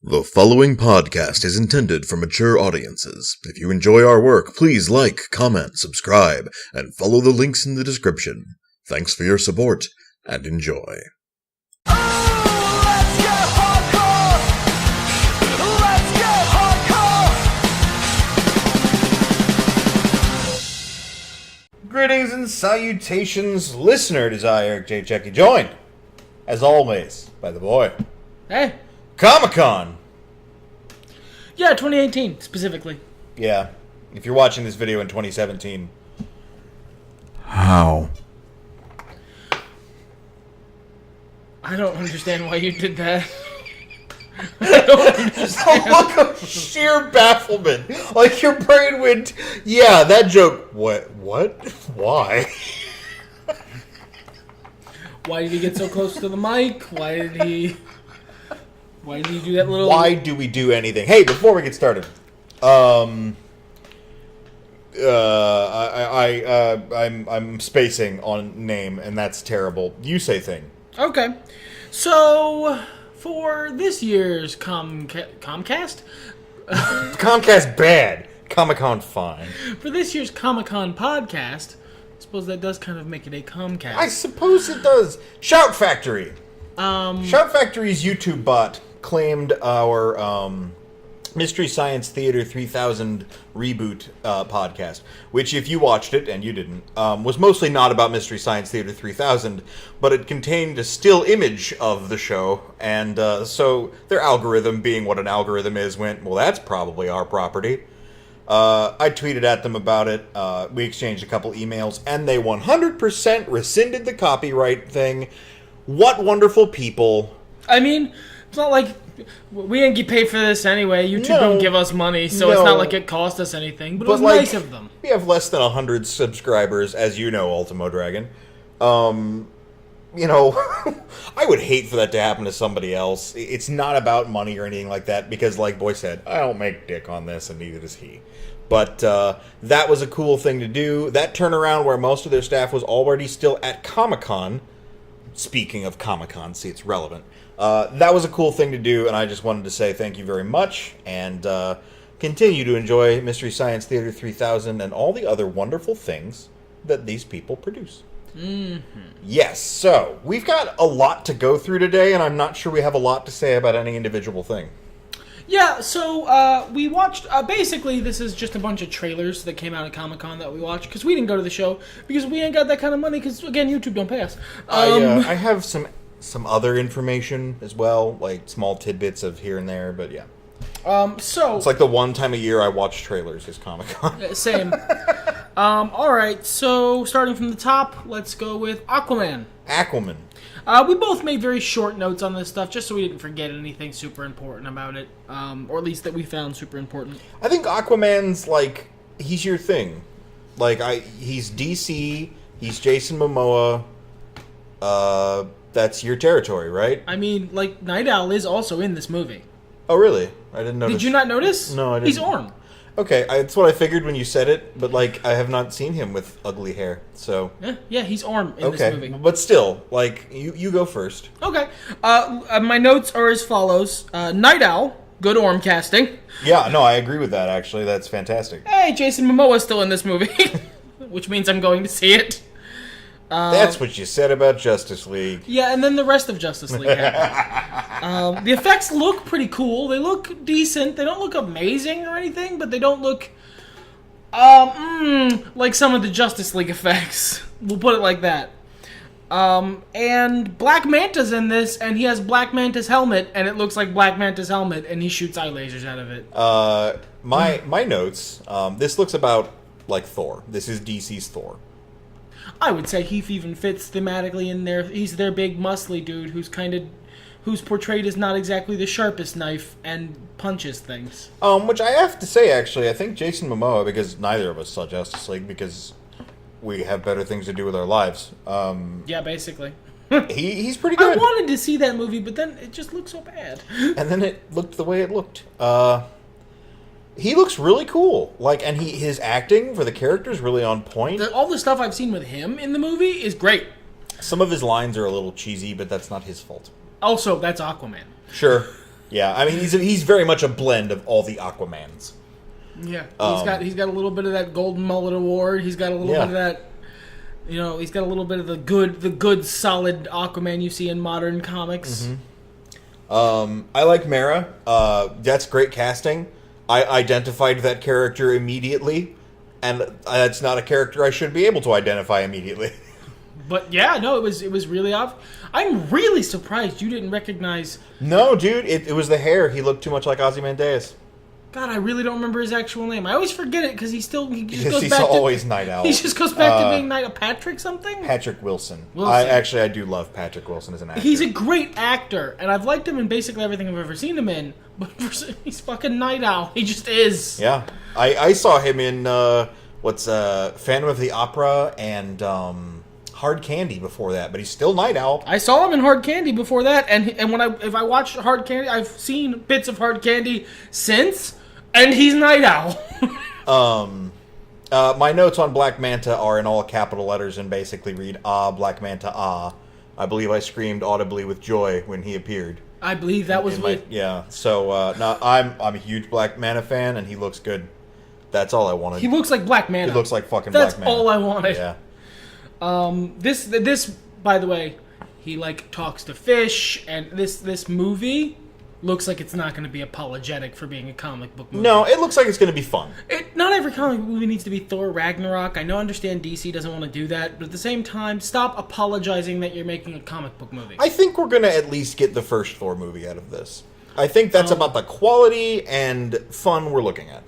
The following podcast is intended for mature audiences. If you enjoy our work, please like, comment, subscribe, and follow the links in the description. Thanks for your support, and enjoy. Greetings and salutations, listener desire, J. Checky, joined, as always, by the boy. Hey. Comic-Con! Yeah, 2018, specifically. Yeah, if you're watching this video in 2017. How? I don't understand why you did that. I don't understand. A look of sheer bafflement. Like your brain went, yeah, that joke, what? Why? Why did he get so close to the mic? Why did he do that little... Why do we do anything? Hey, before we get started, I'm spacing on name, and that's terrible. You say thing. Okay. So, for this year's Comcast? Comcast bad. Comic-Con fine. For this year's Comic-Con podcast, I suppose that does kind of make it a Comcast. I suppose it does. Shout Factory. Shout Factory's YouTube bot claimed our Mystery Science Theater 3000 reboot podcast, which, if you watched it, and you didn't, was mostly not about Mystery Science Theater 3000, but it contained a still image of the show, and so their algorithm, being what an algorithm is, went, well, that's probably our property. I tweeted at them about it, we exchanged a couple emails, and they 100% rescinded the copyright thing. What wonderful people. I mean, it's not like we didn't get paid for this anyway. YouTube don't give us money, so it's not like it cost us anything. But it was nice of them. We have less than 100 subscribers, as you know, Ultimo Dragon. You know, I would hate for that to happen to somebody else. It's not about money or anything like that, because, like Boy said, I don't make dick on this, and neither does he. But that was a cool thing to do. That turnaround where most of their staff was already still at Comic-Con. Speaking of Comic-Con, see, it's relevant. That was a cool thing to do, and I just wanted to say thank you very much, and continue to enjoy Mystery Science Theater 3000 and all the other wonderful things that these people produce. Mm-hmm. Yes, so we've got a lot to go through today, and I'm not sure we have a lot to say about any individual thing. Yeah, so we watched, basically this is just a bunch of trailers that came out at Comic-Con that we watched, because we didn't go to the show, because we ain't got that kind of money, because, again, YouTube don't pay us. I have some other information as well, like small tidbits of here and there, but yeah. So... It's like the one time a year I watch trailers is Comic-Con. Same. Alright, so starting from the top, let's go with Aquaman. We both made very short notes on this stuff, just so we didn't forget anything super important about it, or at least that we found super important. I think Aquaman's, like, he's your thing. Like, he's DC, he's Jason Momoa, that's your territory, right? I mean, like, Night Owl is also in this movie. Oh, really? I didn't notice. Did you not notice? No, I didn't. He's Orm. Okay, that's what I figured when you said it, but, like, I have not seen him with ugly hair, so... Yeah, he's Orm in this movie. But still, like, you go first. Okay. My notes are as follows. Night Owl, good Orm casting. Yeah, no, I agree with that, actually. That's fantastic. Hey, Jason Momoa's still in this movie, which means I'm going to see it. That's what you said about Justice League. Yeah, and then the rest of Justice League happened. The effects look pretty cool. They look decent. They don't look amazing or anything, but they don't look like some of the Justice League effects. We'll put it like that. And Black Manta's in this, and he has Black Manta's helmet, and it looks like Black Manta's helmet, and he shoots eye lasers out of it. My notes, this looks about like Thor. This is DC's Thor. I would say he even fits thematically in there. He's their big muscly dude who's portrayed as not exactly the sharpest knife and punches things. Which I have to say, actually, I think Jason Momoa, because neither of us saw Justice League because we have better things to do with our lives. Yeah, basically. He's pretty good. I wanted to see that movie, but then it just looked so bad. And then it looked the way it looked. He looks really cool. Like, and his acting for the character is really on point. All the stuff I've seen with him in the movie is great. Some of his lines are a little cheesy, but that's not his fault. Also, that's Aquaman. Sure. Yeah, I mean, he's very much a blend of all the Aquamans. Yeah, he's got a little bit of that Golden Mullet Award. He's got a little bit of that. He's got a little bit of the good solid Aquaman you see in modern comics. Mm-hmm. I like Mera. That's great casting. I identified that character immediately, and that's not a character I should be able to identify immediately. But yeah, no, it was really off. I'm really surprised you didn't recognize. No, dude, it was the hair. He looked too much like Ozymandias. God, I really don't remember his actual name. I always forget it because he's always Night Owl. He just goes back to being Patrick something. Patrick Wilson. I do love Patrick Wilson as an actor. He's a great actor, and I've liked him in basically everything I've ever seen him in. But he's fucking Night Owl. He just is. Yeah, I saw him in Phantom of the Opera and Hard Candy before that, but he's still Night Owl. I saw him in Hard Candy before that, and if I watch Hard Candy, I've seen bits of Hard Candy since. And he's Night Owl. My notes on Black Manta are in all capital letters and basically read, Black Manta, ah. I believe I screamed audibly with joy when he appeared. I believe that was me. Yeah, so, I'm a huge Black Manta fan, and he looks good. That's all I wanted. He looks like Black Manta. He looks like fucking Black Manta. That's all I wanted. Yeah. This, by the way, he, talks to fish, and this movie looks like it's not going to be apologetic for being a comic book movie. No, it looks like it's going to be fun. Not every comic book movie needs to be Thor Ragnarok. I understand DC doesn't want to do that, but at the same time, stop apologizing that you're making a comic book movie. I think we're going to at least get the first Thor movie out of this. I think that's about the quality and fun we're looking at.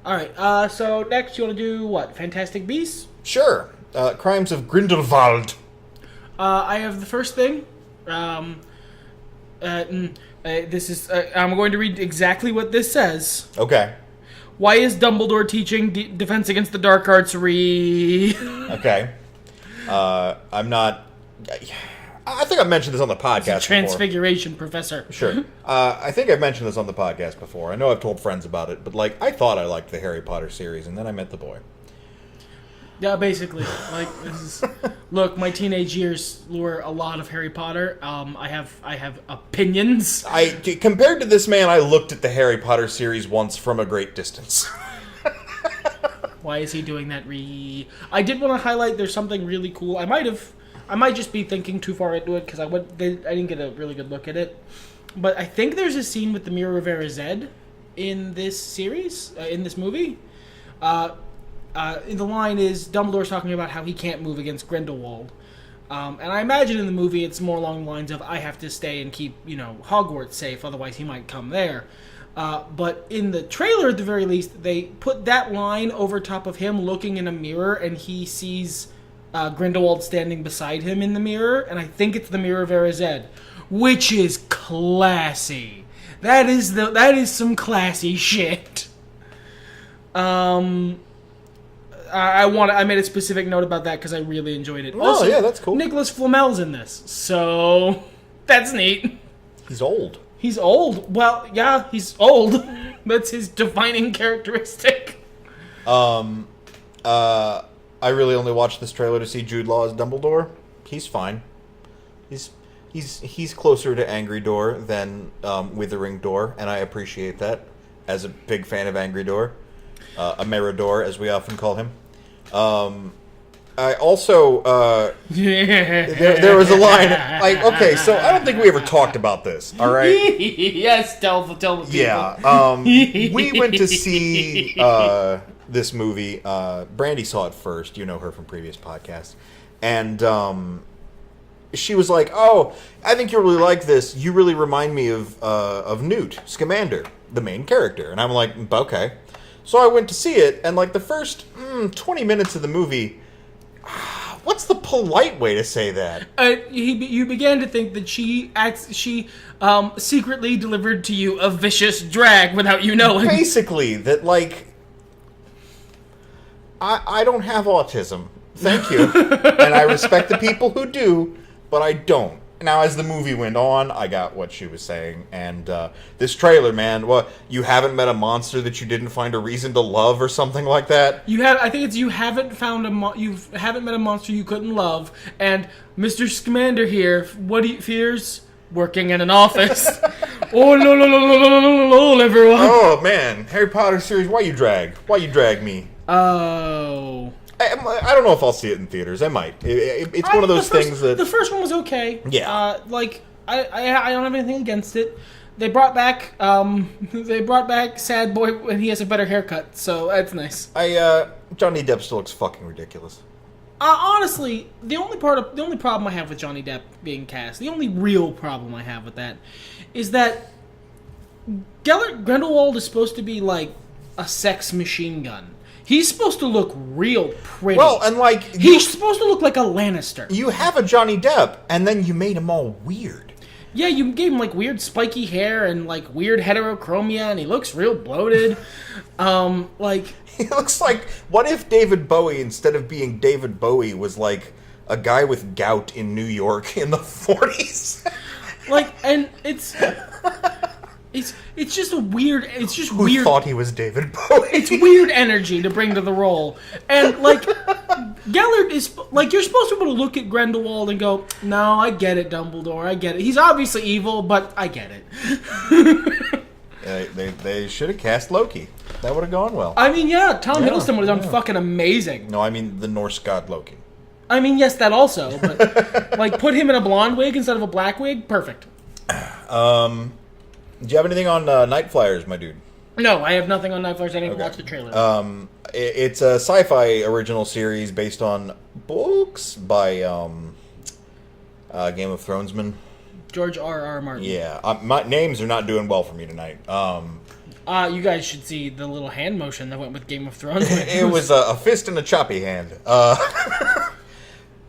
All right, so next you want to do what? Fantastic Beasts? Sure. Crimes of Grindelwald. I have the first thing. This is. I'm going to read exactly what this says. Okay. Why is Dumbledore teaching Defense Against the Dark Arts Okay. I'm not. I think I've mentioned this on the podcast Transfiguration Professor. Sure. I think I've mentioned this on the podcast before. I know I've told friends about it, but I thought I liked the Harry Potter series, and then I met the boy. Yeah, basically. Look, my teenage years were a lot of Harry Potter. I have opinions. Compared to this man, I looked at the Harry Potter series once from a great distance. Why is he doing that? I did want to highlight there's something really cool. I might just be thinking too far into it because I didn't get a really good look at it. But I think there's a scene with the Mirror of Erised in this series, in this movie. The line is Dumbledore's talking about how he can't move against Grindelwald. And I imagine in the movie it's more along the lines of I have to stay and keep, Hogwarts safe, otherwise he might come there. But in the trailer, at the very least, they put that line over top of him looking in a mirror, and he sees Grindelwald standing beside him in the mirror, and I think it's the Mirror of Erised, which is classy. That is some classy shit. I made a specific note about that because I really enjoyed it. Also, yeah, that's cool. Nicholas Flamel's in this, so that's neat. He's old. He's old. Well, yeah, he's old. That's his defining characteristic. I really only watched this trailer to see Jude Law as Dumbledore. He's fine. He's closer to Angry Door than Withering Door, and I appreciate that as a big fan of Angry Door. Ameridor, as we often call him. I also, there was a line, okay, so I don't think we ever talked about this, all right? Yes, tell the people. Yeah, we went to see this movie. Brandy saw it first, you know her from previous podcasts, and she was like, "Oh, I think you'll really like this. You really remind me of Newt Scamander, the main character." And I'm like, "Okay." So I went to see it, and the first 20 minutes of the movie, what's the polite way to say that? You began to think that she secretly delivered to you a vicious drag without you knowing. Basically, that I don't have autism. Thank you. And I respect the people who do, but I don't. Now, as the movie went on, I got what she was saying, and this trailer, man. Well, you haven't met a monster that you didn't find a reason to love, or something like that. I think it's you haven't met a monster you couldn't love, and Mr. Scamander here. What he fears working in an office. Oh, lol, everyone. Oh, man. Harry Potter series, why you drag me? Oh. I don't know if I'll see it in theaters. I might. It's one of those things that... The first one was okay. Yeah. I don't have anything against it. They brought back Sad Boy when he has a better haircut, so that's nice. Johnny Depp still looks fucking ridiculous. Honestly, the only problem I have with Johnny Depp being cast, the only real problem I have with that, is that Gellert Grindelwald is supposed to be like a sex machine gun. He's supposed to look real pretty. Well, and he's supposed to look like a Lannister. You have a Johnny Depp, and then you made him all weird. Yeah, you gave him like weird spiky hair and like weird heterochromia, and he looks real bloated. He looks like, what if David Bowie, instead of being David Bowie, was like a guy with gout in New York in the 40s? And it's just a weird. It's just Who weird. thought he was David Bowie? It's weird energy to bring to the role, and Gellert is you're supposed to be able to look at Grindelwald and go, "No, I get it, Dumbledore. I get it. He's obviously evil, but I get it." They should have cast Loki. That would have gone well. I mean, yeah, Tom Hiddleston would have done fucking amazing. No, I mean the Norse god Loki. I mean, yes, that also, but put him in a blonde wig instead of a black wig, perfect. Do you have anything on Night Flyers, my dude? No, I have nothing on Night Flyers. I didn't even watch the trailer. It's a sci-fi original series based on books by Game of Thronesman. George R.R. Martin. Yeah, my names are not doing well for me tonight. You guys should see the little hand motion that went with Game of Thrones. It was a fist and a choppy hand.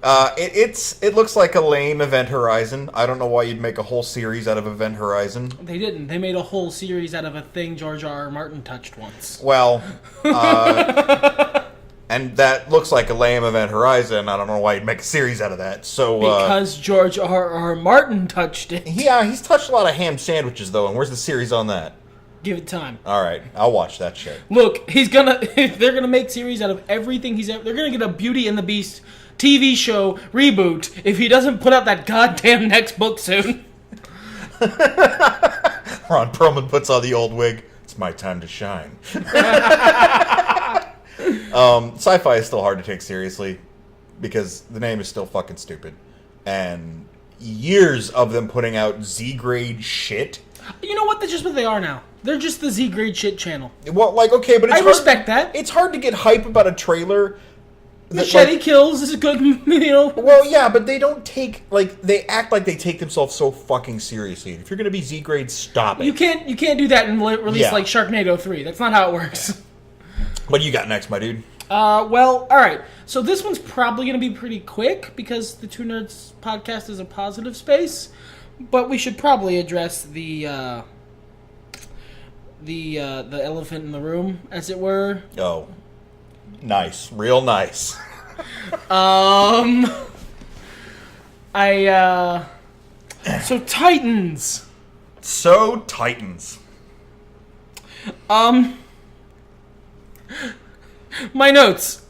It looks like a lame Event Horizon. I don't know why you'd make a whole series out of Event Horizon. They didn't. They made a whole series out of a thing George R.R. Martin touched once. Well, and that looks like a lame Event Horizon. I don't know why you'd make a series out of that. So because George R.R. Martin touched it. Yeah, he's touched a lot of ham sandwiches though. And where's the series on that? Give it time. All right, I'll watch that shit. Look, they're gonna make series out of everything he's ever. They're gonna get a Beauty and the Beast TV show reboot if he doesn't put out that goddamn next book soon. Ron Perlman puts on the old wig. It's my time to shine. Sci-fi is still hard to take seriously because the name is still fucking stupid. And years of them putting out Z-grade shit. You know what? That's just what they are now. They're just the Z-grade shit channel. Well, okay, but it's I respect that. It's hard to get hype about a trailer. Machete Kills is a good, Well, yeah, but they don't take, they act like they take themselves so fucking seriously. If you're going to be Z-grade, stop it. You can't do that and release, Sharknado 3. That's not how it works. What do you got next, my dude? Well, alright. So this one's probably going to be pretty quick because the Two Nerds podcast is a positive space. But we should probably address the elephant in the room, as it were. Oh. Nice. Real nice. So Titans. My notes.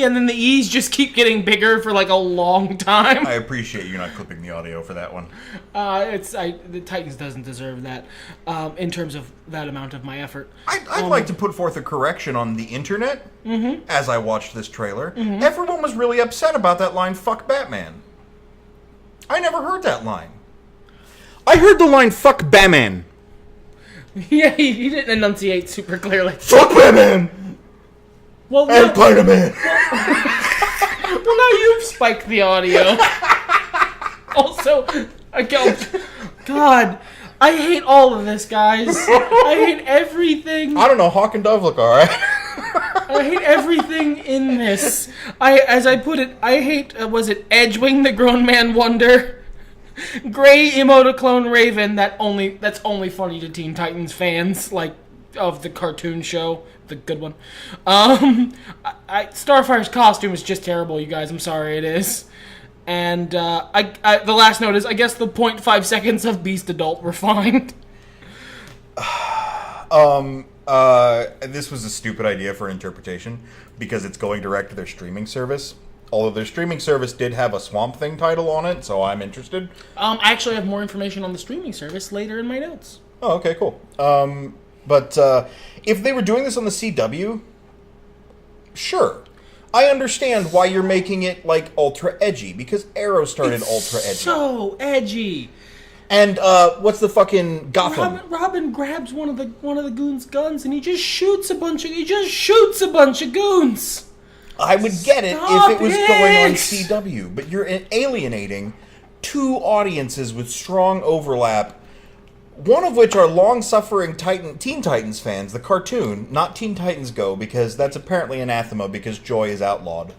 And then the E's just keep getting bigger for a long time. I appreciate you not clipping the audio for that one. The Titans doesn't deserve that in terms of that amount of my effort. I'd like to put forth a correction on the internet as I watched this trailer. Everyone was really upset about that line, "Fuck Batman." I never heard that line. I heard the line, "Fuck Batman." Yeah, he didn't enunciate super clearly. Fuck Batman! Well, and Spider-Man! Well, now you've spiked the audio. Also, God, I hate all of this, guys. I hate everything. I don't know, Hawk and Dove look alright. I hate everything in this. As I put it, I hate, was it Edgewing the Grown Man Wonder? Gray Emotoclone Raven, that's only funny to Teen Titans fans, of the cartoon show, the good one. Starfire's costume is just terrible, you guys. I'm sorry, it is. And the last note is, I guess the 0.5 seconds of Beast Adult were fine. This was a stupid idea for interpretation because it's going direct to their streaming service. Although their streaming service did have a Swamp Thing title on it, so I'm interested. I actually have more information on the streaming service later in my notes. Oh, okay, cool. But if they were doing this on the CW, sure. I understand why you're making it, like, ultra edgy, because Arrow started ultra edgy. So edgy. And, what's the fucking Gotham? Robin grabs one of the goons' guns and he just shoots a bunch of goons. I would get it if it was going on CW, but you're alienating two audiences with strong overlap, one of which are long-suffering Teen Titans fans, the cartoon, not Teen Titans Go, because that's apparently anathema because joy is outlawed.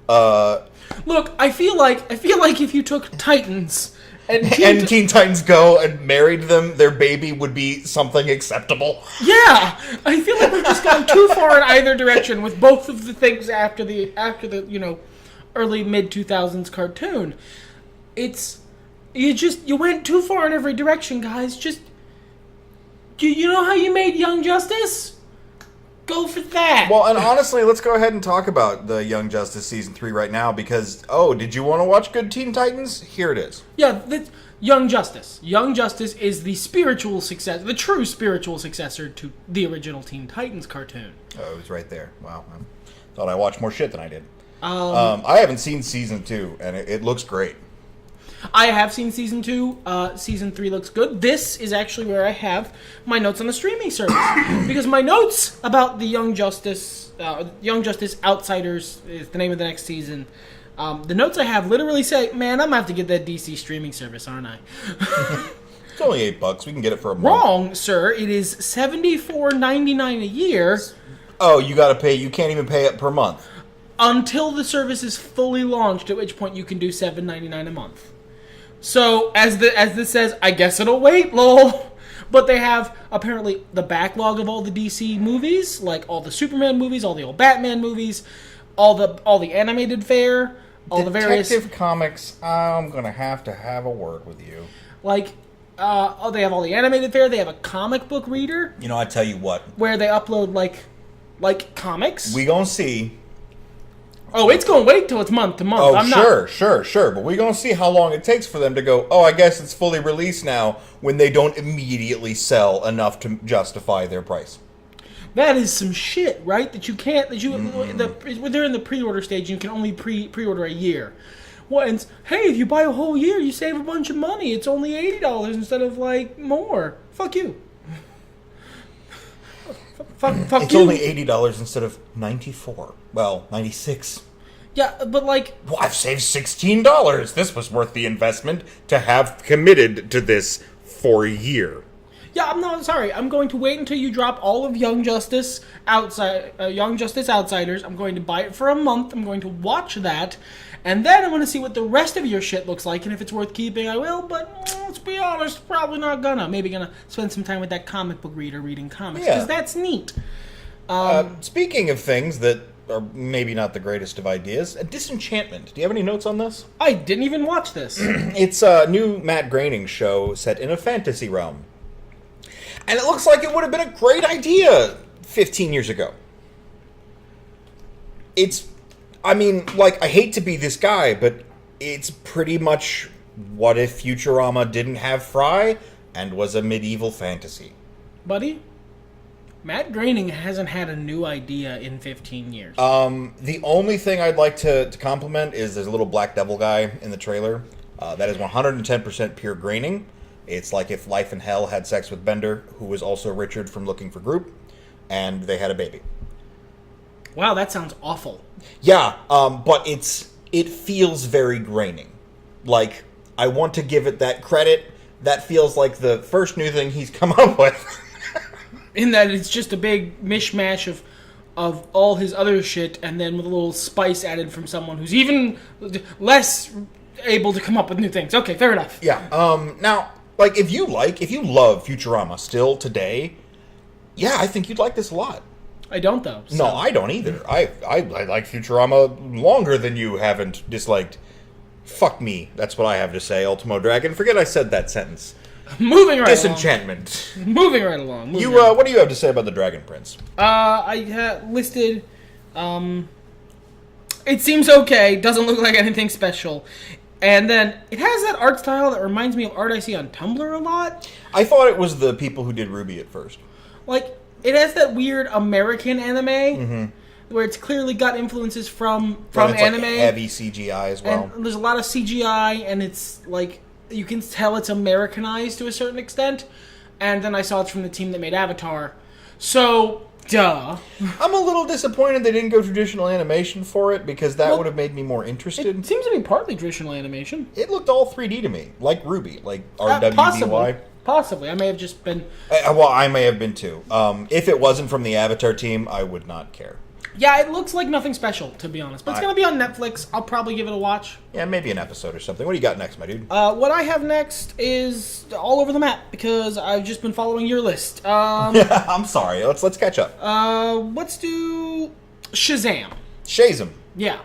Look, I feel like if you took Titans and Teen Titans Go and married them, their baby would be something acceptable. Yeah, I feel like we've just gone too far in either direction with both of the things after the early mid-2000s cartoon. You went too far in every direction, guys. Just you know how you made Young Justice? Go for that. Well, and honestly, let's go ahead and talk about the Young Justice Season 3 right now, because, did you want to watch good Teen Titans? Here it is. Yeah, Young Justice. Young Justice is the true spiritual successor to the original Teen Titans cartoon. Oh, it was right there. Wow. I thought I watched more shit than I did. I haven't seen Season 2, and it looks great. I have seen Season 2. Season 3 looks good. This is actually where I have my notes on the streaming service. Because my notes about the Young Justice Outsiders is the name of the next season. The notes I have literally say, man, I'm going to have to get that DC streaming service, aren't I? It's only $8. We can get it for a month. Wrong, sir. It is $74.99 a year. Oh, you got to pay. You can't even pay it per month. Until the service is fully launched, at which point you can do $7.99 a month. So, as this says, I guess it'll wait, lol. But they have, apparently, the backlog of all the DC movies, like all the Superman movies, all the old Batman movies, all the animated fare, all the various... Detective Comics, I'm gonna have to have a word with you. Like, they have all the animated fare, they have a comic book reader. You know, I tell you what. Where they upload, like comics. We gonna see... Oh, it's going to wait till it's month to month. Oh, sure. But we're going to see how long it takes for them to go, I guess it's fully released now, when they don't immediately sell enough to justify their price. That is some shit, right? When they're in the pre-order stage, you can only pre-order a year. And hey, if you buy a whole year, you save a bunch of money. It's only $80 instead of, more. Fuck you. Fuck it's you. Only $80 instead of $94. Well, $96. Yeah, but Well, I've saved $16. This was worth the investment to have committed to this for a year. Yeah, I'm not sorry. I'm going to wait until you drop all of Young Justice Outsiders. I'm going to buy it for a month. I'm going to watch that. And then I'm going to see what the rest of your shit looks like. And if it's worth keeping, I will. But let's be honest, probably not gonna. Maybe gonna spend some time with that comic book reader reading comics. Because that's neat. Speaking of things that are maybe not the greatest of ideas, Disenchantment. Do you have any notes on this? I didn't even watch this. It's a new Matt Groening show set in a fantasy realm. And it looks like it would have been a great idea 15 years ago. I hate to be this guy, but it's pretty much what if Futurama didn't have Fry and was a medieval fantasy. Buddy, Matt Groening hasn't had a new idea in 15 years. The only thing I'd like to compliment is there's a little black devil guy in the trailer. That is 110% pure Groening. It's like if Life and Hell had sex with Bender, who was also Richard from Looking for Group, and they had a baby. Wow, that sounds awful. Yeah, but it feels very Groening. Like, I want to give it that credit. That feels like the first new thing he's come up with. In that it's just a big mishmash of all his other shit, and then with a little spice added from someone who's even less able to come up with new things. Okay, fair enough. Yeah. Now, if you love Futurama still today, yeah, I think you'd like this a lot. I don't, though. So. No, I don't either. I like Futurama longer than you haven't disliked. Fuck me. That's what I have to say, Ultimo Dragon. Forget I said that sentence. Moving right Disenchantment. along. Moving right along. What do you have to say about the Dragon Prince? I listed... It seems okay. Doesn't look like anything special. And then it has that art style that reminds me of art I see on Tumblr a lot. I thought it was the people who did RWBY at first. Like, it has that weird American anime where it's clearly got influences from anime. Like heavy CGI as well. And there's a lot of CGI, and it's like you can tell it's Americanized to a certain extent. And then I saw it's from the team that made Avatar. So, duh. I'm a little disappointed they didn't go traditional animation for it, because that would have made me more interested. It seems to be partly traditional animation. It looked all 3D to me, like RWBY, like RWBY. Possibly. I may have just been... well, I may have been too. If it wasn't from the Avatar team, I would not care. Yeah, it looks like nothing special, to be honest. But it's going to be on Netflix. I'll probably give it a watch. Yeah, maybe an episode or something. What do you got next, my dude? What I have next is all over the map, because I've just been following your list. I'm sorry. Let's catch up. Let's do Shazam. Shazam. Yeah.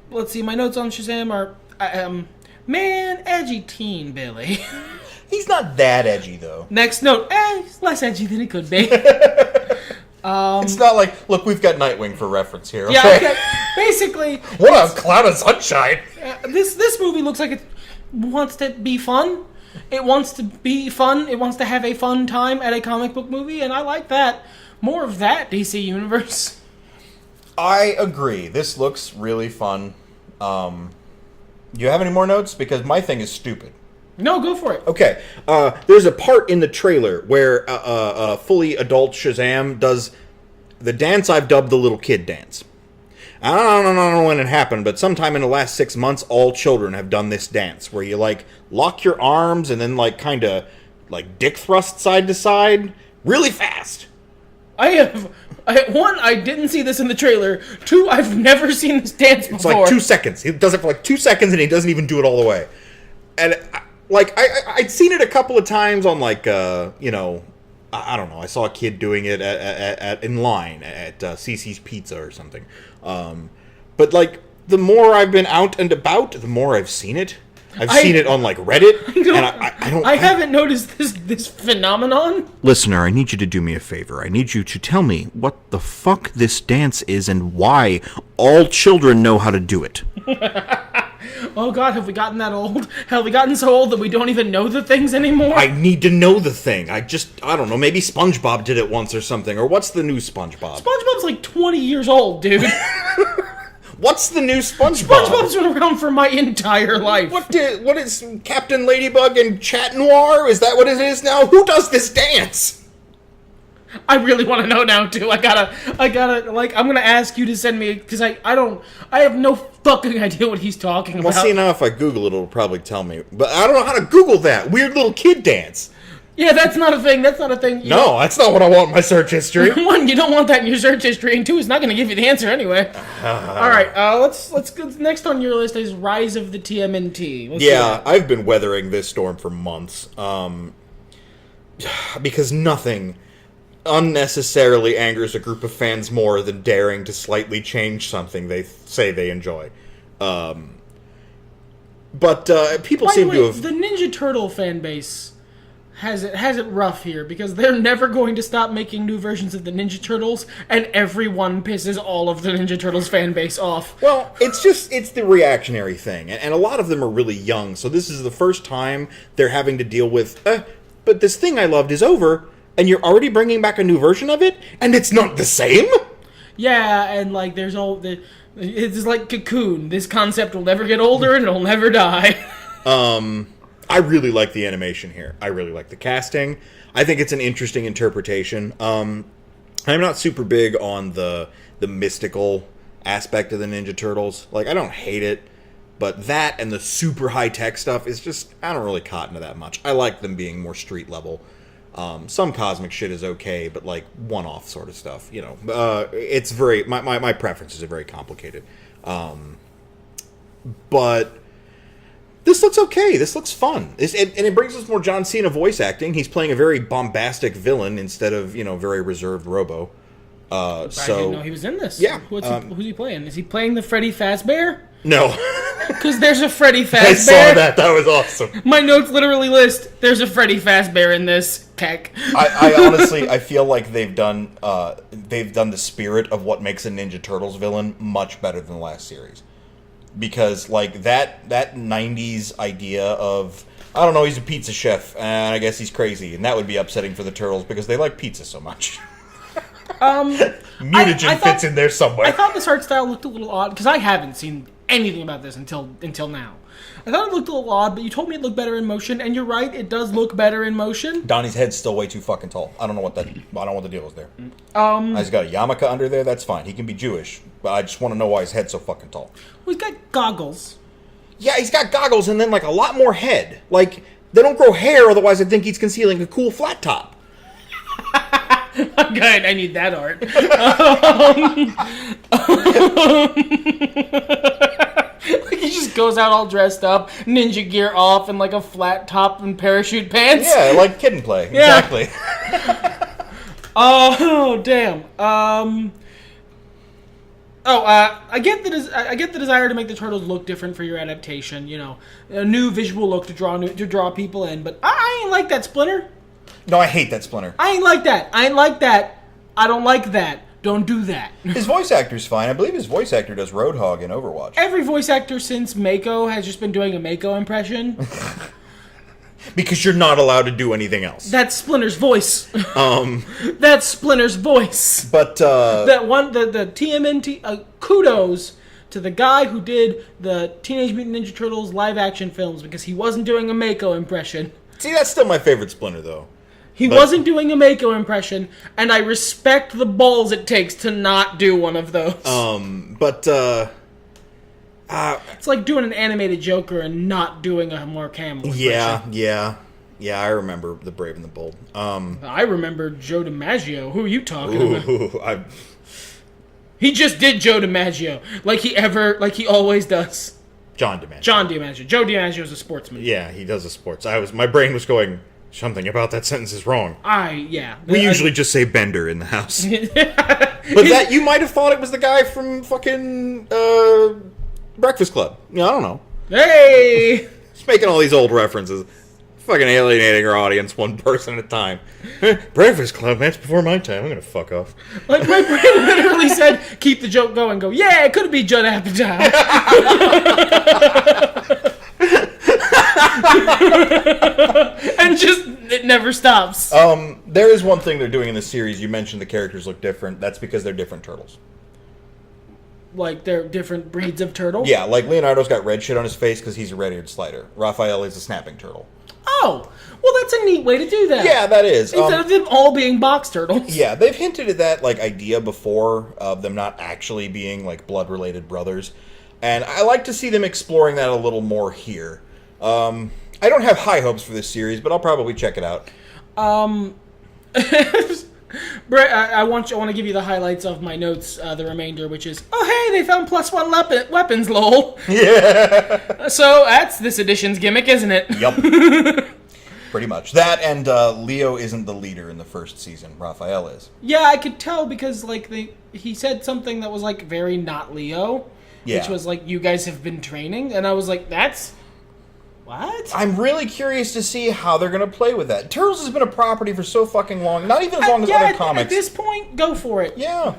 Let's see. My notes on Shazam are... man, edgy teen Billy. He's not that edgy, though. Next note. He's less edgy than he could be. It's not like, look, we've got Nightwing for reference here. Okay? Yeah, okay. Basically... What a cloud of sunshine! This movie looks like it wants to be fun. It wants to be fun. It wants to have a fun time at a comic book movie, and I like that. More of that, DC Universe. I agree. This looks really fun. Do you have any more notes? Because my thing is stupid. No, go for it. Okay. There's a part in the trailer where fully adult Shazam does the dance I've dubbed the little kid dance. I don't know when it happened, but sometime in the last 6 months, all children have done this dance where you, like, lock your arms and then, like, kind of, like, dick thrust side to side really fast. One, I didn't see this in the trailer. Two, I've never seen this dance before. It's like 2 seconds. He does it for like 2 seconds, and he doesn't even do it all the way. And I'd seen it a couple of times on like I don't know. I saw a kid doing it in line at CC's Pizza or something. But like the more I've been out and about, the more I've seen it. I've seen it on like Reddit, and I haven't noticed this phenomenon. Listener, I need you to do me a favor. I need you to tell me what the fuck this dance is and why all children know how to do it. Oh God, have we gotten that old? Have we gotten so old that we don't even know the things anymore? I need to know the thing. I don't know, maybe SpongeBob did it once or something, or what's the new SpongeBob? SpongeBob's like 20 years old, dude. What's the new SpongeBob? SpongeBob's been around for my entire life. What is Captain Ladybug and Chat Noir? Is that what it is now? Who does this dance? I really want to know now too. I gotta like I'm gonna ask you to send me because I have no fucking idea what he's talking about. Well, see, now if I Google it, it'll probably tell me. But I don't know how to Google that weird little kid dance. Yeah, that's not a thing. That's not a thing. No, that's not what I want in my search history. One, you don't want that in your search history, and two, it's not going to give you the answer anyway. All right, let's go. Next on your list is Rise of the TMNT. I've been weathering this storm for months, because nothing unnecessarily angers a group of fans more than daring to slightly change something they say they enjoy. But people seem to have... The Ninja Turtle fan base has it rough here because they're never going to stop making new versions of the Ninja Turtles, and everyone pisses all of the Ninja Turtles fan base off. Well, it's the reactionary thing, and a lot of them are really young, so this is the first time they're having to deal with, but this thing I loved is over, and you're already bringing back a new version of it, and it's not the same? Yeah, and like it's like Cocoon. This concept will never get older, and it'll never die. I really like the animation here. I really like the casting. I think it's an interesting interpretation. I'm not super big on the mystical aspect of the Ninja Turtles. Like, I don't hate it, but that and the super high-tech stuff is just... I don't really cotton to that much. I like them being more street-level. Some cosmic shit is okay, but, like, one-off sort of stuff, you know. It's very... My preferences are very complicated. But... this looks okay. This looks fun. And it brings us more John Cena voice acting. He's playing a very bombastic villain instead of, very reserved Robo. I didn't know he was in this. Yeah. Who's he playing? Is he playing the Freddy Fazbear? No. Because there's a Freddy Fazbear. I saw that. That was awesome. My notes literally list, there's a Freddy Fazbear in this. tech. I honestly, I feel like they've done the spirit of what makes a Ninja Turtles villain much better than the last series. Because, like, that 90s idea of, I don't know, he's a pizza chef, and I guess he's crazy, and that would be upsetting for the Turtles because they like pizza so much. Mutagen fits in there somewhere. I thought this art style looked a little odd, because I haven't seen anything about this until now. I thought it looked a little odd, but you told me it looked better in motion, and you're right, it does look better in motion. Donnie's head's still way too fucking tall. I don't know what the deal is there. He's got a yarmulke under there, that's fine. He can be Jewish, but I just want to know why his head's so fucking tall. Well, he's got goggles. Yeah, he's got goggles and then, like, a lot more head. Like, they don't grow hair, otherwise I'd think he's concealing a cool flat top. Good, I need that art. Like he just goes out all dressed up, ninja gear off, and like a flat top and parachute pants. Yeah, like Kid and Play. Yeah. Exactly. Oh damn. I get the desire to make the Turtles look different for your adaptation. You know, a new visual look to draw people in. But I ain't like that, Splinter. No, I hate that Splinter. I ain't like that. I don't like that. Don't do that. His voice actor's fine. I believe his voice actor does Roadhog in Overwatch. Every voice actor since Mako has just been doing a Mako impression. Because you're not allowed to do anything else. That's Splinter's voice. That's Splinter's voice. But that one, the TMNT. Kudos to the guy who did the Teenage Mutant Ninja Turtles live action films because he wasn't doing a Mako impression. See, that's still my favorite Splinter, though. He wasn't doing a Mako impression, and I respect the balls it takes to not do one of those. It's like doing an animated Joker and not doing a Mark Hamill impression. Yeah, I remember The Brave and the Bold. I remember Joe DiMaggio. Who are you talking about? He just did Joe DiMaggio, like he always does. John DiMaggio. Joe DiMaggio is a sportsman. Yeah, he does a sports. My brain was going, something about that sentence is wrong. We usually just say Bender in the house. But that, you might have thought it was the guy from fucking Breakfast Club. Yeah, I don't know. Hey! Just making all these old references. Fucking alienating our audience one person at a time. Breakfast Club, that's before my time. I'm gonna fuck off. Like, my brain literally said, keep the joke going. Go, yeah, it could be Judd Apatow. And just, it never stops. There is one thing they're doing in this series. You mentioned the characters look different. That's because they're different turtles. Like, they're different breeds of turtle? Yeah, like Leonardo's got red shit on his face because he's a red-eared slider. Raphael is a snapping turtle. Oh, well, that's a neat way to do that. Yeah, that is. Instead of them all being box turtles. Yeah, they've hinted at that like idea before of them not actually being like blood-related brothers, and I like to see them exploring that a little more here. I don't have high hopes for this series, but I'll probably check it out. Brett, I want to give you the highlights of my notes, the remainder, which is, oh hey, they found +1 weapons, lol. Yeah. So that's this edition's gimmick, isn't it? Yep. Pretty much. That and Leo isn't the leader in the first season. Raphael is. Yeah, I could tell because like he said something that was like very not Leo, which was like, you guys have been training, and I was like, that's... What? I'm really curious to see how they're going to play with that. Turtles has been a property for so fucking long. Not even as long as other comics. At this point, go for it. Yeah.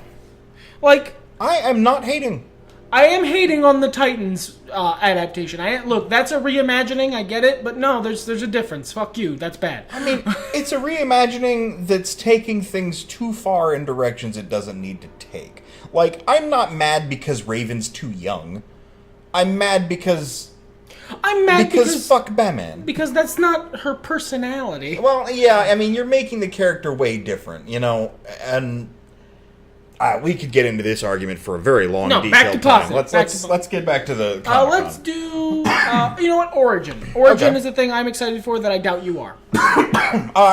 Like... I am not hating. I am hating on the Titans adaptation. Look, that's a reimagining, I get it, but no, there's a difference. Fuck you, that's bad. I mean, it's a reimagining that's taking things too far in directions it doesn't need to take. Like, I'm not mad because Raven's too young. I'm mad because fuck Batman. Because that's not her personality. Well, yeah, I mean, you're making the character way different, you know, and we could get into this argument for a very long, detailed time. Let's get back to the Comic-Con. Let's do, you know what, Origin. Origin is the thing I'm excited for that I doubt you are.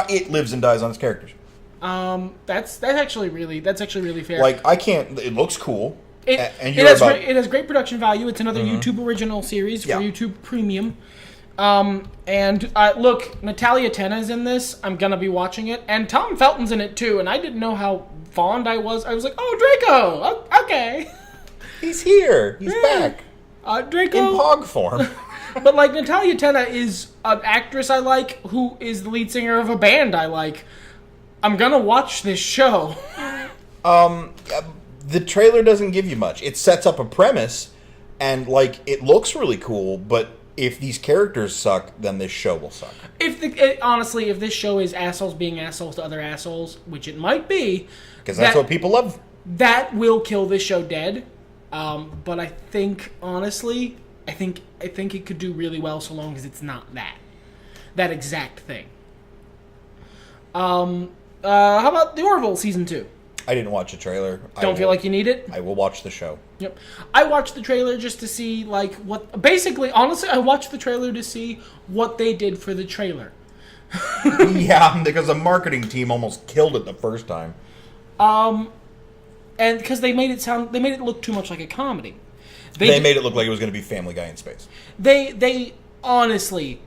It lives and dies on its characters. That's actually really fair. Like, it looks cool. It has great production value. It's another YouTube original series for YouTube Premium. And look, Natalia Tena's in this. I'm gonna be watching it, and Tom Felton's in it too. And I didn't know how fond I was. I was like, oh, Draco, okay, he's here. He's back. Draco in Pog form. But, like, Natalia Tena is an actress I like who is the lead singer of a band I like. I'm gonna watch this show. The trailer doesn't give you much. It sets up a premise, and, like, it looks really cool, but if these characters suck, then this show will suck. Honestly, if this show is assholes being assholes to other assholes, which it might be... Because that's what people love. That will kill this show dead. But I think, honestly, I think it could do really well so long as it's not that exact thing. How about The Orville Season 2? I didn't watch a trailer. Don't feel like you need it? I will watch the show. Yep. I watched the trailer just to see, like, what... Basically, honestly, I watched the trailer to see what they did for the trailer. Yeah, because the marketing team almost killed it the first time. And because they made it look too much like a comedy. They made it look like it was going to be Family Guy in space. They honestly...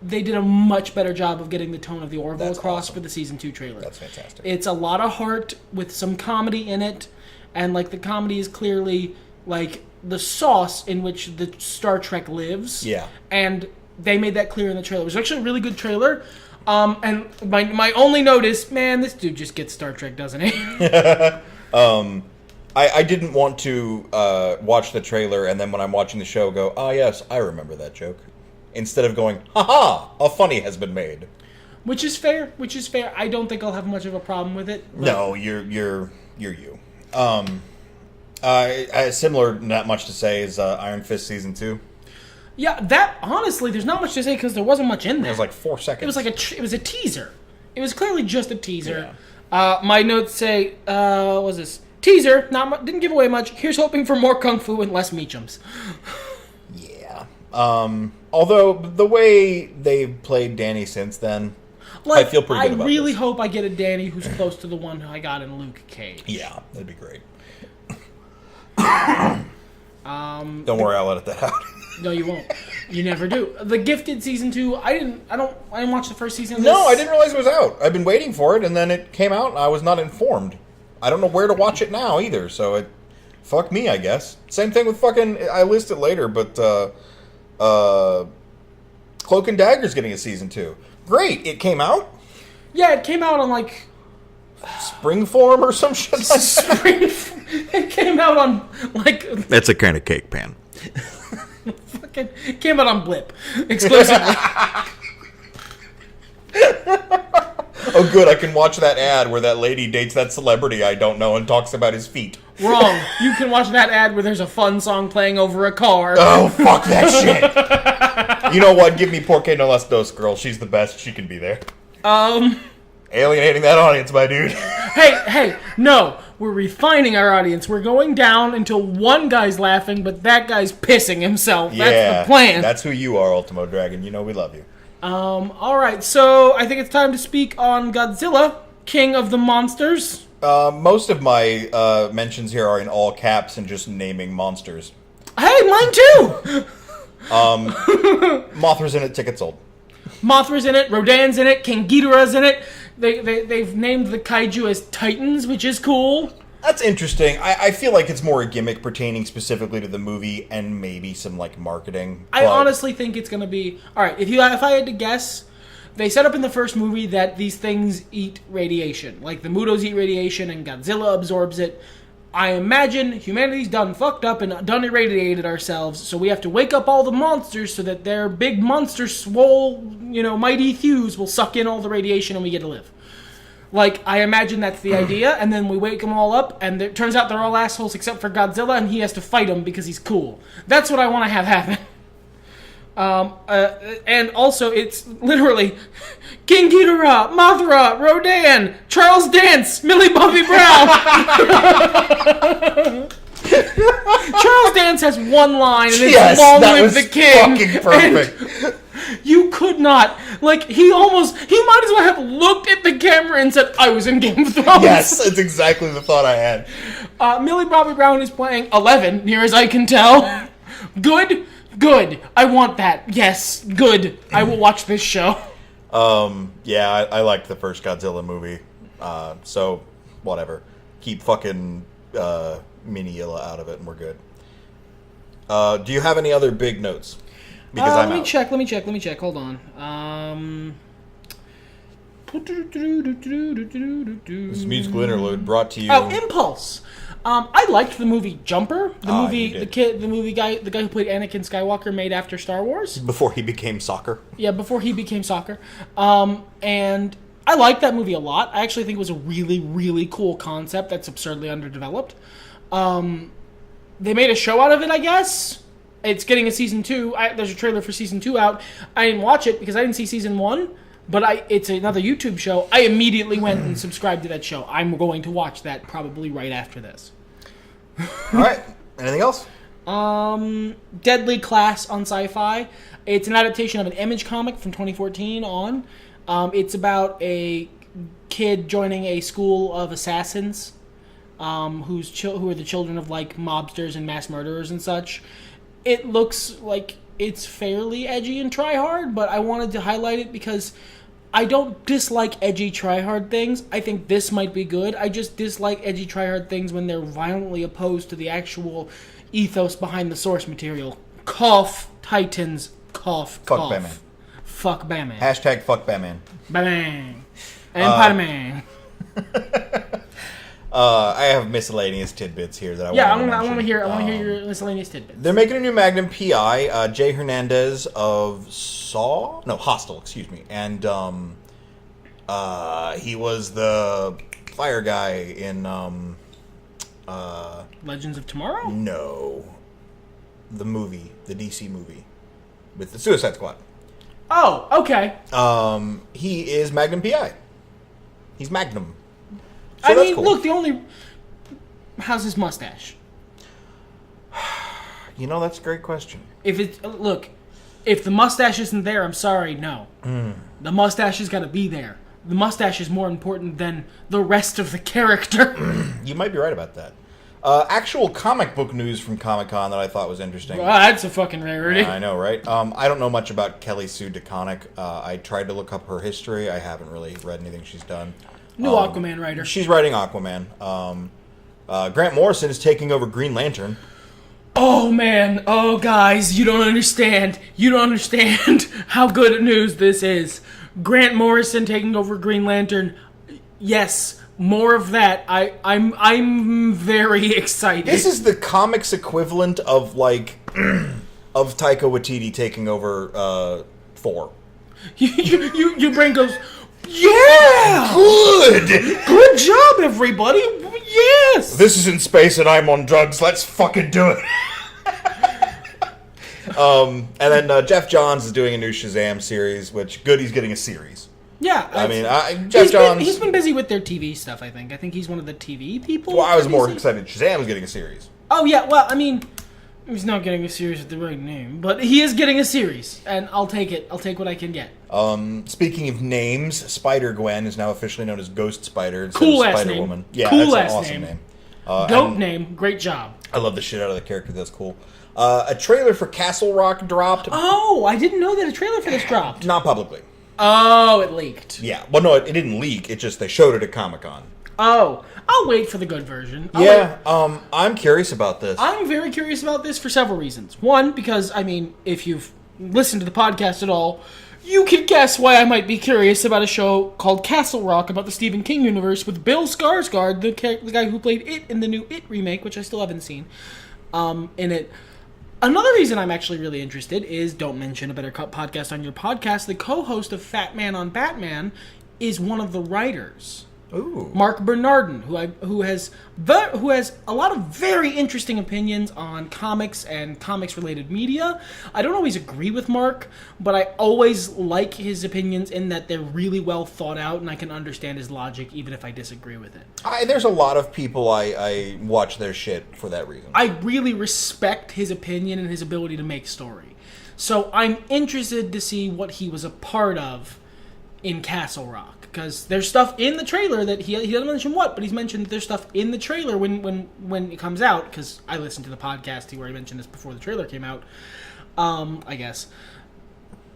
They did a much better job of getting the tone of the Orville across for the Season 2 trailer. That's fantastic. It's a lot of heart with some comedy in it, and, like, the comedy is clearly, like, the sauce in which the Star Trek lives. Yeah. And they made that clear in the trailer. It was actually a really good trailer, and my only note is, man, this dude just gets Star Trek, doesn't he? I didn't want to watch the trailer, and then when I'm watching the show, go, oh, yes, I remember that joke. Instead of going, ha-ha, a funny has been made. Which is fair. I don't think I'll have much of a problem with it. No, you're you. Similar, not much to say, is Iron Fist Season 2. Yeah, that, honestly, there's not much to say because there wasn't much in there. It was like 4 seconds. It was like it was a teaser. It was clearly just a teaser. Yeah. My notes say, what was this? Teaser, didn't give away much. Here's hoping for more kung fu and less Meachums. Yeah. Although, the way they've played Danny since then, like, I feel pretty good about I really this. hope I get a Danny who's close to the one who I got in Luke Cage. Yeah, that'd be great. Don't worry, I'll edit that out. No, you won't. You never do. The Gifted Season 2, I didn't watch the first season of this. No, I didn't realize it was out. I've been waiting for it, and then it came out, and I was not informed. I don't know where to watch it now, either, so fuck me, I guess. Same thing with I list it later, but, Cloak and Dagger's getting a Season 2. Great, it came out? Yeah, it came out on, like... Springform or some shit like that? It came out on, like... That's a kind of cake pan. Fucking came out on Blip. Exclusively. Oh, good, I can watch that ad where that lady dates that celebrity I don't know and talks about his feet. Wrong. You can watch that ad where there's a fun song playing over a car. Oh, fuck that shit. You know what? Give me Porque No Las Dos, girl. She's the best. She can be there. Alienating that audience, my dude. Hey, no. We're refining our audience. We're going down until one guy's laughing, but that guy's pissing himself. Yeah, that's the plan. That's who you are, Ultimo Dragon. You know we love you. Alright, so I think it's time to speak on Godzilla, King of the Monsters. Most of my mentions here are in all caps and just naming monsters. Hey, mine too! Mothra's in it, tickets sold. Mothra's in it, Rodan's in it, King Ghidorah's in it. They've named the kaiju as Titans, which is cool. That's interesting. I feel like it's more a gimmick pertaining specifically to the movie and maybe some, like, marketing. I honestly think it's going to be... Alright, if I had to guess, they set up in the first movie that these things eat radiation. Like, the Mutos eat radiation and Godzilla absorbs it. I imagine humanity's done fucked up and done irradiated ourselves, so we have to wake up all the monsters so that their big monster swole, mighty thews will suck in all the radiation and we get to live. Like, I imagine that's the idea, and then we wake them all up, and it turns out they're all assholes except for Godzilla, and he has to fight them because he's cool. That's what I want to have happen. And also, it's literally King Ghidorah, Mothra, Rodan, Charles Dance, Millie Bobby Brown. Charles Dance has one line, and it's "Long live the king." Fucking perfect. And you could not, he might as well have looked at the camera and said, "I was in Game of Thrones." Yes, that's exactly the thought I had. Millie Bobby Brown is playing 11, near as I can tell. Good. I want that. Yes, good. I will watch this show. Yeah, I liked the first Godzilla movie. So, whatever. Keep fucking Minilla out of it and we're good. Do you have any other big notes? Because let me check. Hold on. This musical interlude brought to you. Oh, Impulse. I liked the movie Jumper. The guy who played Anakin Skywalker, made after Star Wars. Before he became soccer. Yeah, before he became soccer. And I liked that movie a lot. I actually think it was a really, really cool concept that's absurdly underdeveloped. They made a show out of it, I guess. It's getting a season 2. There's a trailer for season 2 out. I didn't watch it because I didn't see season 1. But it's another YouTube show. I immediately went and subscribed to that show. I'm going to watch that probably right after this. All right. Anything else? Deadly Class on Sci-Fi. It's an adaptation of an Image comic from 2014 on. It's about a kid joining a school of assassins who are the children of like mobsters and mass murderers and such. It looks like it's fairly edgy and try-hard, but I wanted to highlight it because I don't dislike edgy try-hard things. I think this might be good. I just dislike edgy try-hard things when they're violently opposed to the actual ethos behind the source material. Cough, Titans, cough, Fuck cough. Batman. Fuck Batman. Hashtag fuck Batman. Batman. And Spider-Man. I have miscellaneous tidbits here that I want to hear your miscellaneous tidbits. They're making a new Magnum PI, Jay Hernandez of Hostel, excuse me, and he was the fire guy in Legends of Tomorrow? No, the DC movie with the Suicide Squad. Oh, okay. He is Magnum PI. He's Magnum. So I mean, cool. Look, how's his mustache? That's a great question. If the mustache isn't there, I'm sorry, no. The mustache has got to be there. The mustache is more important than the rest of the character. You might be right about that. Actual comic book news from Comic-Con that I thought was interesting. Well, that's a fucking rarity. I know, right? I don't know much about Kelly Sue DeConnick. I tried to look up her history. I haven't really read anything she's done. New Aquaman writer. She's writing Aquaman. Grant Morrison is taking over Green Lantern. Oh, man. Oh, guys, you don't understand. You don't understand how good news this is. Grant Morrison taking over Green Lantern. Yes, more of that. I'm very excited. This is the comics equivalent of, like, of Taika Waititi taking over Thor. Your brain goes... Yeah! Good job, everybody! Yes! This is in space and I'm on drugs. Let's fucking do it. And then Jeff Johns is doing a new Shazam series, which, good, he's getting a series. Yeah. Jeff Johns... He's been busy with their TV stuff, I think. I think he's one of the TV people. Well, I was more excited Shazam was getting a series. Oh, yeah, well, I mean... He's not getting a series with the right name, but he is getting a series, and I'll take it. I'll take what I can get. Speaking of names, Spider-Gwen is now officially known as Ghost Spider instead cool of ass Spider-Woman. Name. Yeah, cool that's ass an awesome name. Goat name. Great job. I love the shit out of the character. That's cool. A trailer for Castle Rock dropped. Oh, I didn't know that a trailer for this dropped. Not publicly. Oh, it leaked. Yeah. Well, no, it didn't leak. It just, they showed it at Comic-Con. Oh, I'll wait for the good version. I'm curious about this. I'm very curious about this for several reasons. One, because, I mean, if you've listened to the podcast at all, you can guess why I might be curious about a show called Castle Rock about the Stephen King universe with Bill Skarsgård, the guy who played It in the new It remake, which I still haven't seen, in it. Another reason I'm actually really interested is Don't Mention a Better Cut podcast on your podcast. The co-host of Fat Man on Batman is one of the writers. Ooh. Mark Bernardin, who has a lot of very interesting opinions on comics and comics-related media. I don't always agree with Mark, but I always like his opinions in that they're really well thought out, and I can understand his logic even if I disagree with it. There's a lot of people I watch their shit for that reason. I really respect his opinion and his ability to make story. So I'm interested to see what he was a part of in Castle Rock. Because there's stuff in the trailer that he doesn't mention what, but he's mentioned that there's stuff in the trailer when it comes out, because I listened to the podcast where he mentioned this before the trailer came out, I guess,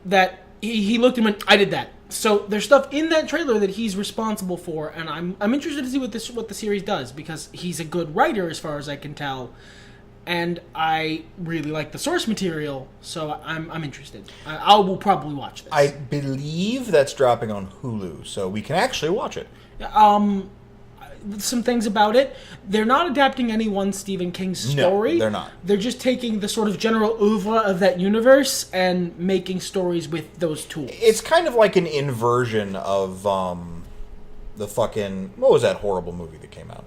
that he looked and went, I did that. So there's stuff in that trailer that he's responsible for, and I'm interested to see what the series does, because he's a good writer as far as I can tell, and I really like the source material, so I'm interested. I will probably watch this. I believe that's dropping on Hulu, so we can actually watch it. Some things about it. They're not adapting any one Stephen King story. No, they're not. They're just taking the sort of general oeuvre of that universe and making stories with those tools. It's kind of like an inversion of the fucking... What was that horrible movie that came out?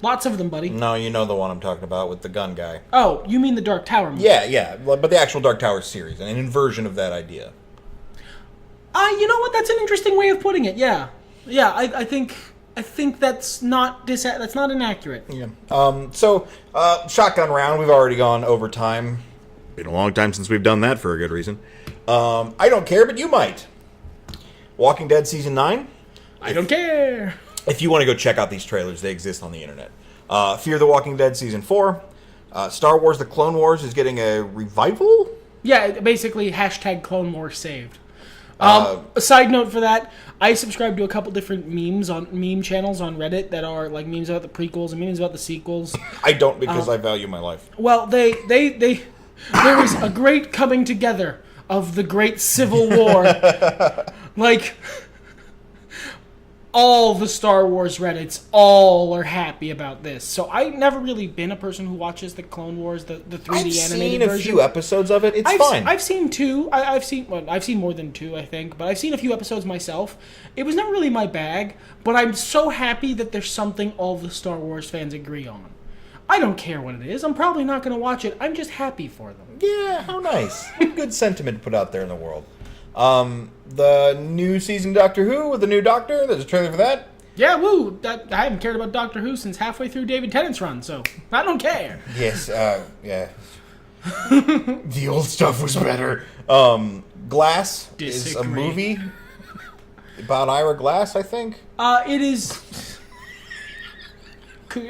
Lots of them, buddy. No, you know the one I'm talking about with the gun guy. Oh, you mean the Dark Tower movie? Yeah, but the actual Dark Tower series, an inversion of that idea. You know what? That's an interesting way of putting it. Yeah, I think that's not inaccurate. Yeah. So shotgun round. We've already gone over time. Been a long time since we've done that for a good reason. I don't care, but you might. Walking Dead season 9. I don't care. If you want to go check out these trailers, they exist on the internet. Fear the Walking Dead season 4. Star Wars: The Clone Wars is getting a revival. Yeah, basically #Clone Wars saved. A side note for that, I subscribe to a couple different meme channels on Reddit that are like memes about the prequels and memes about the sequels. I don't because I value my life. Well, there was a great coming together of the Great Civil War. Like, all the Star Wars Reddits, all are happy about this. So I've never really been a person who watches the Clone Wars, the 3D animated version. I've seen a few episodes of it. It's fine. I've seen two. I've seen more than two, I think. But I've seen a few episodes myself. It was never really my bag. But I'm so happy that there's something all the Star Wars fans agree on. I don't care what it is. I'm probably not going to watch it. I'm just happy for them. Yeah, how nice. Good sentiment put out there in the world. The new season Doctor Who with the new Doctor. There's a trailer for that. Yeah, woo! I haven't cared about Doctor Who since halfway through David Tennant's run, so I don't care. Yes, yeah. The old stuff was better. Glass is a movie about Ira Glass, I think. It is...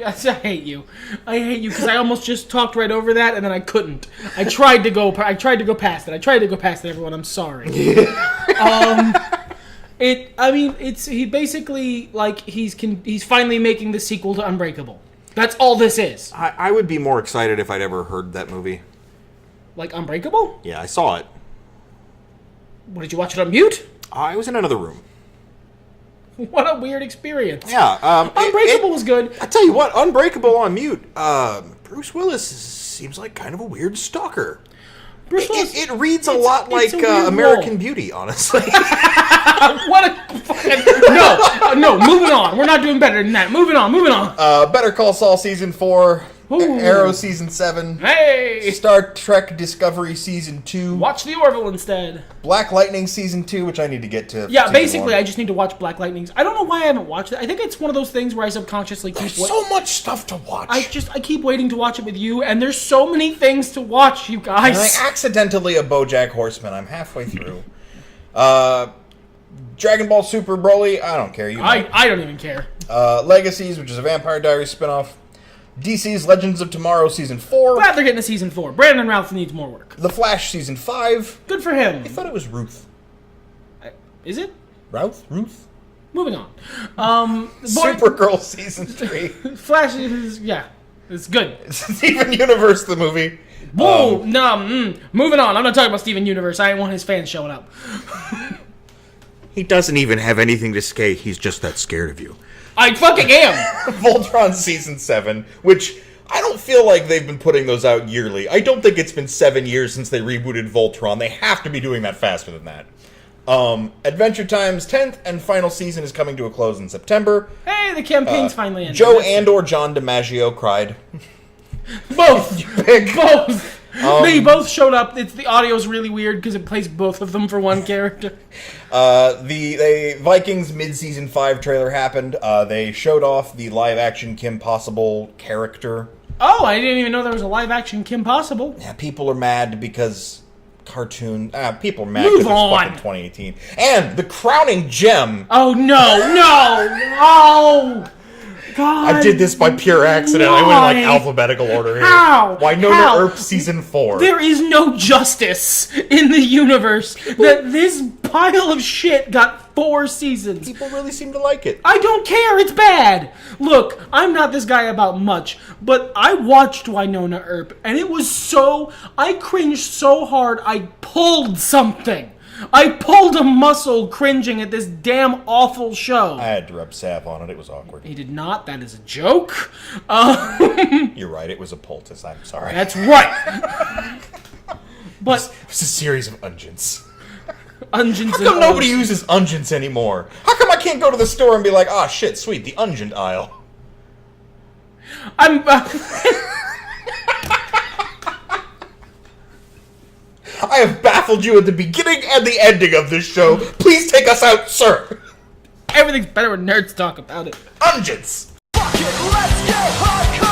I hate you because I almost just talked right over that and then I couldn't. I tried to go past it. Everyone, I'm sorry. He basically like he's finally making the sequel to Unbreakable. That's all this is. I would be more excited if I'd ever heard that movie. Like Unbreakable? Yeah, I saw it. What, did you watch it on mute? I was in another room. What a weird experience. Yeah. Unbreakable was good. I tell you what, Unbreakable on mute. Bruce Willis seems like kind of a weird stalker. Bruce Willis, it reads a lot like American Beauty, honestly. What a fucking... No, moving on. We're not doing better than that. Moving on. Better Call Saul Season 4. Ooh. Arrow Season 7. Hey! Star Trek Discovery Season 2. Watch The Orville instead. Black Lightning Season 2, which I need to get to. Yeah, basically, I just need to watch Black Lightning. I don't know why I haven't watched it. I think it's one of those things where I subconsciously keep... There's so much stuff to watch. I keep waiting to watch it with you, and there's so many things to watch, you guys. And I accidentally a BoJack Horseman. I'm halfway through. Dragon Ball Super Broly. I don't care. I don't even care. Legacies, which is a Vampire Diaries spinoff. DC's Legends of Tomorrow Season 4. Glad they're getting a Season 4. Brandon Routh needs more work. The Flash Season 5. Good for him. I thought it was Ruth. Is it? Ruth? Moving on. Supergirl Season 3. Flash is, yeah. It's good. Steven Universe, the movie. Whoa! Moving on. I'm not talking about Steven Universe. I didn't want his fans showing up. He doesn't even have anything to say. He's just that scared of you. I fucking am! Voltron Season 7, which I don't feel like they've been putting those out yearly. I don't think it's been 7 years since they rebooted Voltron. They have to be doing that faster than that. Adventure Time's 10th and final season is coming to a close in September. Hey, the campaign's finally ended. Joe and/or John DiMaggio cried. Both! Both! They both showed up. The audio's really weird because it plays both of them for one character. The Vikings mid-season 5 trailer happened. They showed off the live-action Kim Possible character. Oh, I didn't even know there was a live-action Kim Possible. Yeah, people are mad because cartoon... people are mad because it's fucking 2018. And the crowning gem... Oh, no! God, I did this by pure accident. why? I went in like alphabetical order here. How? Winona Earp Season 4. There is no justice in the universe that this pile of shit got 4 seasons. People really seem to like it. I don't care. It's bad. Look, I'm not this guy about much, but I watched Winona Earp, and it was so... I cringed so hard, I pulled something. I pulled a muscle cringing at this damn awful show. I had to rub salve on it. It was awkward. He did not. That is a joke. You're right. It was a poultice. I'm sorry. That's right. But it was a series of unguents. Unguents. How come nobody uses unguents anymore? How come I can't go to the store and be like, oh shit, sweet, the ungent aisle? I have baffled you at the beginning and the ending of this show. Please take us out, sir. Everything's better when nerds talk about it. Unguents. Fuck it, let's get hardcore.